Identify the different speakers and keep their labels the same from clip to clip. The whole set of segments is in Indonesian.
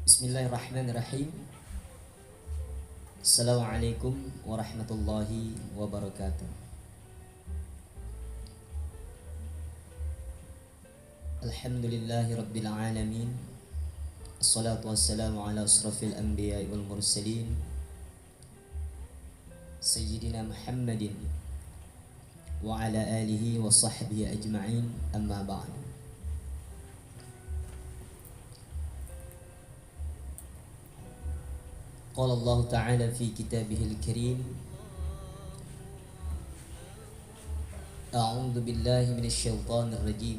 Speaker 1: Bismillahirrahmanirrahim. Assalamualaikum warahmatullahi wabarakatuh. Alhamdulillahi rabbil alamin. Assalatu wassalamu ala asrafil anbiya'i wal mursalin Sayyidina Muhammadin wa ala alihi wa sahbihi ajma'in, amma ba'du. Qala Allah Ta'ala fi kitabihil karim, A'udzu billahi minasy syaithanir rajim.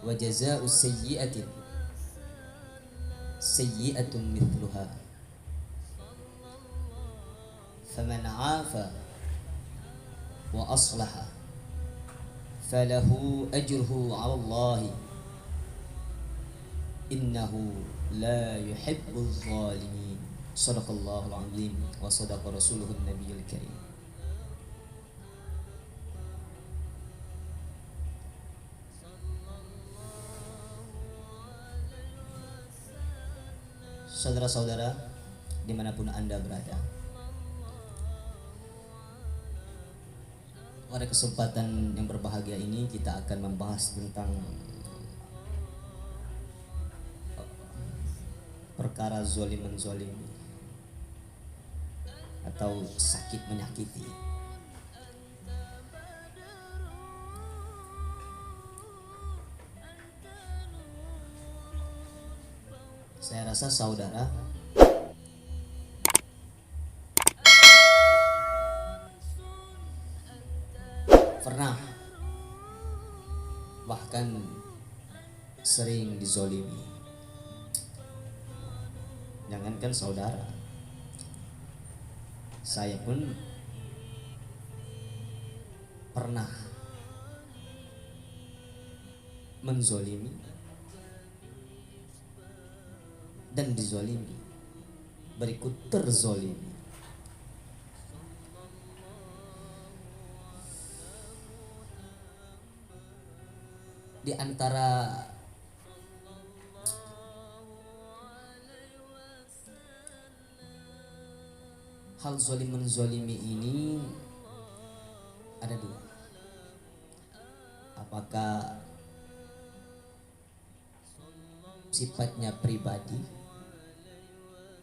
Speaker 1: Wa jazaa'u sayyi'atin sayyi'atun mithluha. Faman 'afa wa aslaha falahu ajruhu 'ala Allah. Innahu la yuhibbuz zalimin. Shadaqallahul azim wa shadaqa rasuluhun nabiyul karim. Saudara-saudara dimanapun Anda berada, pada kesempatan yang berbahagia ini kita akan membahas tentang perkara zolim menzolimi atau sakit menyakiti. Saya rasa saudara pernah bahkan sering dizolimi. Jangankan saudara, saya pun pernah menzolimi dan dizolimi, berikut terzolimi. Di antara hal zolim menzolimi ini ada dua. Apakah sifatnya pribadi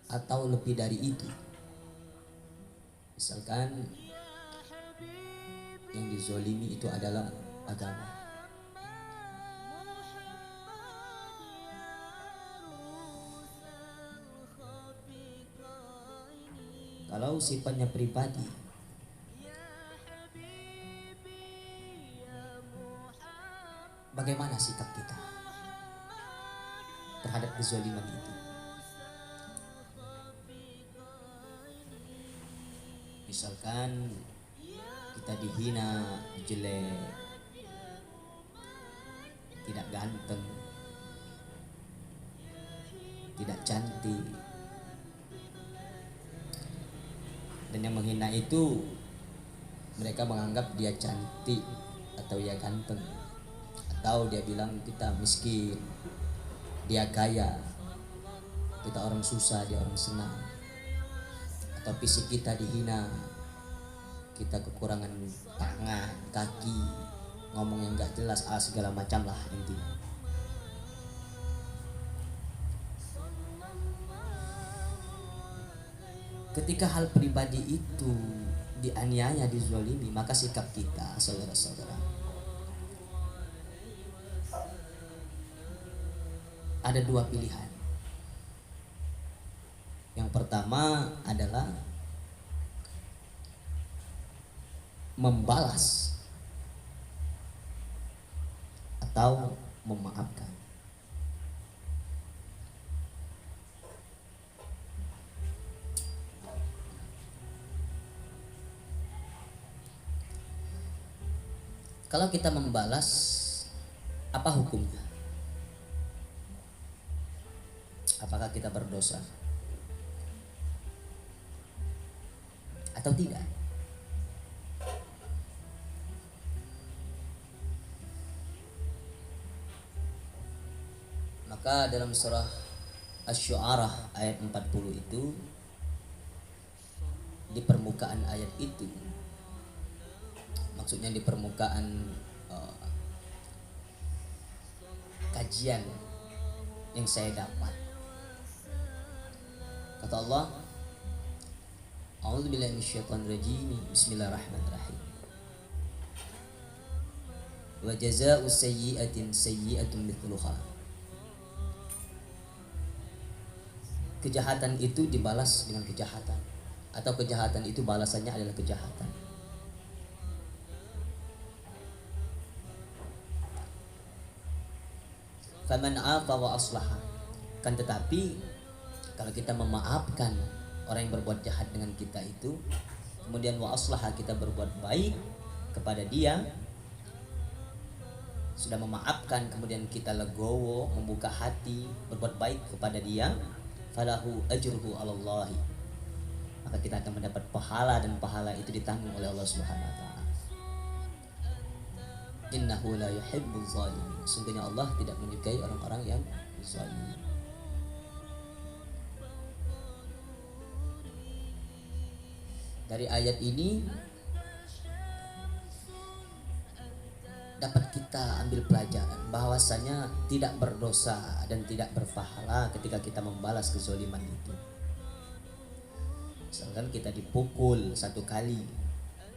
Speaker 1: atau lebih dari itu? Misalkan yang dizolimi itu adalah agama. Kalau sifatnya pribadi, bagaimana sikap kita terhadap kezaliman itu? Misalkan kita dihina, jelek, tidak ganteng, tidak cantik, dan yang menghina itu mereka menganggap dia cantik atau dia ganteng, atau dia bilang kita miskin, dia kaya, kita orang susah, dia orang senang. Atau fisik kita dihina, kita kekurangan tangan, kaki, ngomong yang gak jelas, segala macam lah intinya. Ketika hal pribadi itu dianiaya, dizolimi, maka sikap kita, saudara-saudara, ada dua pilihan. Yang pertama adalah membalas atau memaafkan. Kalau kita membalas, apa hukumnya? Apakah kita berdosa atau tidak? Maka dalam surah Asy-Syu'ara ayat 40 itu, di permukaan ayat itu, maksudnya di permukaan kajian yang saya dapat, kata Allah, A'udzubillahi minasyaitonirrajim, bismillahirrahmanirrahim. Wa jazaa'u sayyi'atin sayyi'atun mithluha. Kejahatan itu dibalas dengan kejahatan, atau kejahatan itu balasannya adalah kejahatan. Faman 'afa wa aslaha. Kan tetapi kalau kita memaafkan orang yang berbuat jahat dengan kita itu, kemudian wa aslaha, kita berbuat baik kepada dia, sudah memaafkan, kemudian kita legowo, membuka hati, berbuat baik kepada dia, falahu ajruhu 'alallahi, maka kita akan mendapat pahala, dan pahala itu ditanggung oleh Allah Subhanahu wa taala. Innahu la yuhibbuz zalimin. Sungguhnya Allah tidak menyukai orang-orang yang zalim. Dari ayat ini dapat kita ambil pelajaran bahwasanya tidak berdosa dan tidak berpahala ketika kita membalas kezaliman itu. Misalkan kita dipukul 1 kali,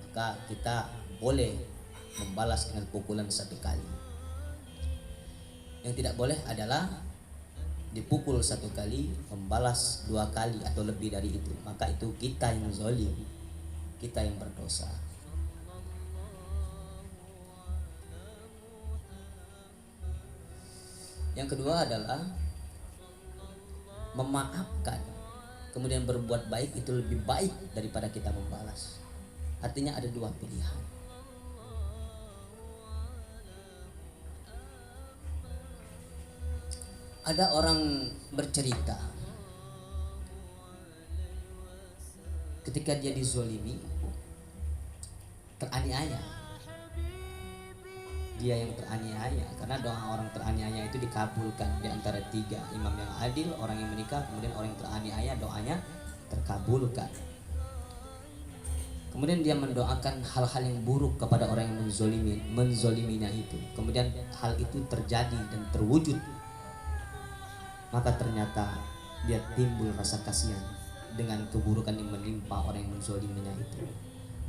Speaker 1: maka kita boleh membalas dengan pukulan 1 kali. Yang tidak boleh adalah dipukul 1 kali membalas 2 kali atau lebih dari itu, maka itu kita yang zalim, kita yang berdosa. Yang kedua adalah memaafkan, kemudian berbuat baik itu lebih baik daripada kita membalas. Artinya ada 2 pilihan. Ada orang bercerita ketika dia dizolimi, teraniaya. Dia yang teraniaya, karena doa orang teraniaya itu dikabulkan di antara 3, imam yang adil, orang yang menikah, kemudian orang yang teraniaya doanya terkabulkan. Kemudian dia mendoakan hal-hal yang buruk kepada orang yang menzoliminya itu. Kemudian hal itu terjadi dan terwujud. Maka ternyata dia timbul rasa kasihan dengan keburukan yang menimpa orang yang menzoliminya itu.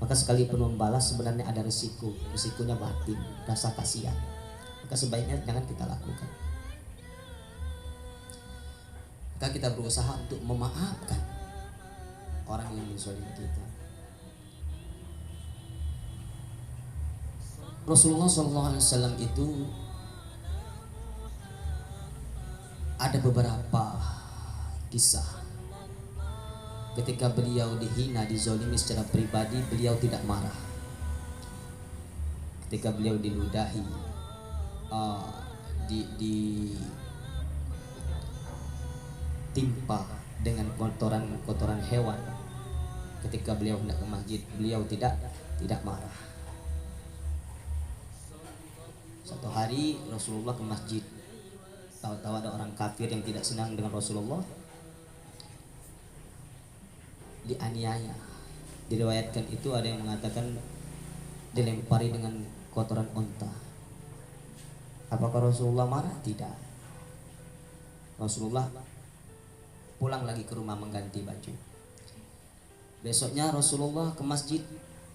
Speaker 1: Maka sekalipun membalas sebenarnya ada resikonya batin, rasa kasihan. Maka sebaiknya jangan kita lakukan. Maka kita berusaha untuk memaafkan orang yang menzolimi kita. Rasulullah SAW itu ada beberapa kisah ketika beliau dihina, dizolimi secara pribadi, beliau tidak marah. Ketika beliau diludahi, ditimpa dengan kotoran hewan, ketika beliau hendak ke masjid, beliau tidak marah. Satu hari Rasulullah ke masjid, tahu-tahu ada orang kafir yang tidak senang dengan Rasulullah, dianiaya. Diriwayatkan itu ada yang mengatakan dilempari dengan kotoran unta. Apakah Rasulullah marah? Tidak. Rasulullah pulang lagi ke rumah mengganti baju. Besoknya Rasulullah ke masjid,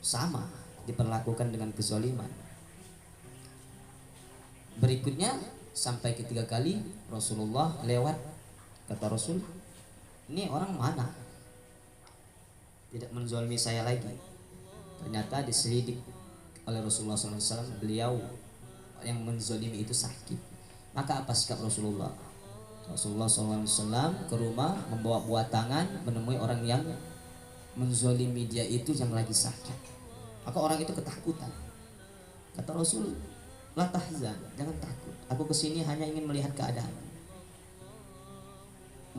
Speaker 1: sama diperlakukan dengan kezaliman. Berikutnya sampai ketiga kali Rasulullah lewat, kata Rasul, ini orang mana? Tidak menzalimi saya lagi. Ternyata diselidik oleh Rasulullah SAW, beliau yang menzalimi itu sakit. Maka apa sikap Rasulullah? Rasulullah SAW ke rumah membawa buah tangan, menemui orang yang menzalimi dia itu yang lagi sakit. Maka orang itu ketakutan. Kata Rasul, la tahzan, jangan takut. Aku kesini hanya ingin melihat keadaan.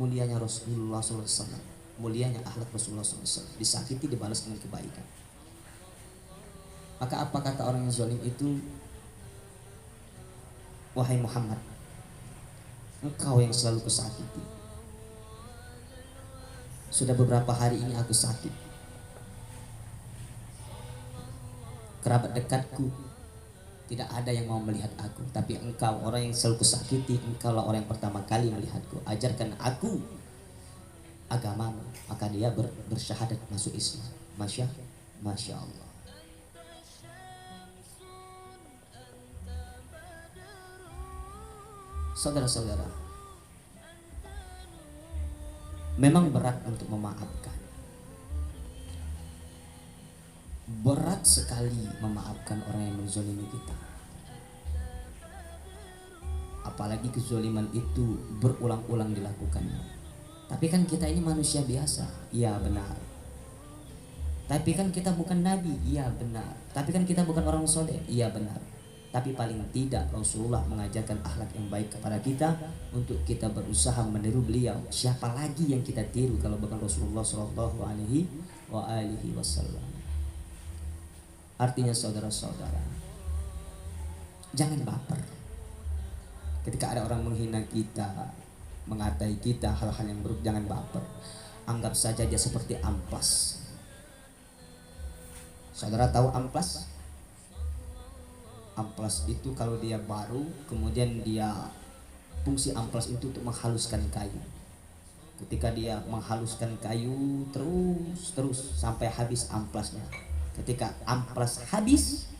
Speaker 1: Mulianya Rasulullah SAW, mulianya akhlak Rasulullah SAW, disakiti dibalas dengan kebaikan. Maka apa kata orang yang zalim itu? Wahai Muhammad, Engkau yang selalu kusakiti. Sudah beberapa hari ini aku sakit. Kerabat dekatku tidak ada yang mau melihat aku, tapi engkau orang yang selalu kusakiti. Engkaulah orang yang pertama kali melihatku. Ajarkan aku agamamu, maka dia bersyahadat masuk Islam. Masya Allah. Saudara-saudara, memang berat untuk memaafkan. Berat sekali memaafkan orang yang menzolimi kita. Apalagi kezoliman itu berulang-ulang dilakukannya. Tapi kan kita ini manusia biasa. Iya benar. Tapi kan kita bukan nabi. Iya benar. Tapi kan kita bukan orang soleh. Iya benar. Tapi paling tidak Rasulullah mengajarkan akhlak yang baik kepada kita untuk kita berusaha meniru beliau. Siapa lagi yang kita tiru kalau bukan Rasulullah Shallallahu Alaihi Wasallam? Artinya saudara-saudara, jangan baper. Ketika ada orang menghina kita, mengatai kita hal-hal yang buruk, jangan baper. Anggap saja dia seperti amplas. Saudara tahu amplas? Amplas itu kalau dia baru, kemudian dia fungsi amplas itu untuk menghaluskan kayu. Ketika dia menghaluskan kayu terus sampai habis amplasnya. Ketika amplas habis,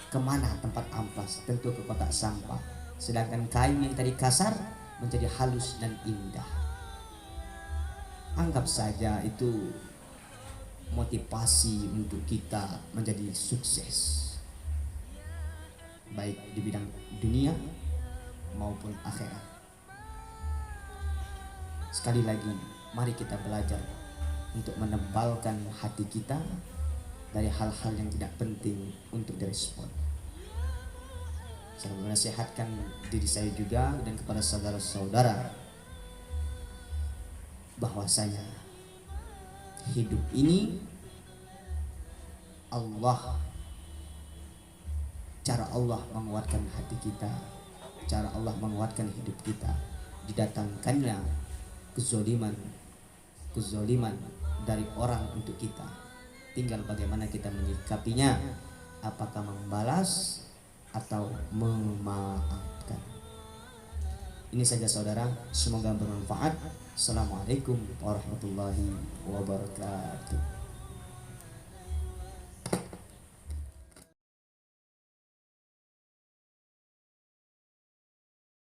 Speaker 1: kemana tempat amplas? Tentu ke kotak sampah. Sedangkan kayu yang tadi kasar menjadi halus dan indah. Anggap saja itu motivasi untuk kita menjadi sukses, baik di bidang dunia maupun akhirat. Sekali lagi, mari kita belajar untuk menebalkan hati kita dari hal-hal yang tidak penting untuk direspon. Saya menasihatkan diri saya juga dan kepada saudara-saudara bahwasanya hidup ini cara Allah menguatkan hati kita, cara Allah menguatkan hidup kita. Didatangkannya kezoliman dari orang untuk kita, tinggal bagaimana kita menyikapinya, apakah membalas atau memaafkan. Ini saja saudara, semoga bermanfaat. Assalamualaikum warahmatullahi wabarakatuh.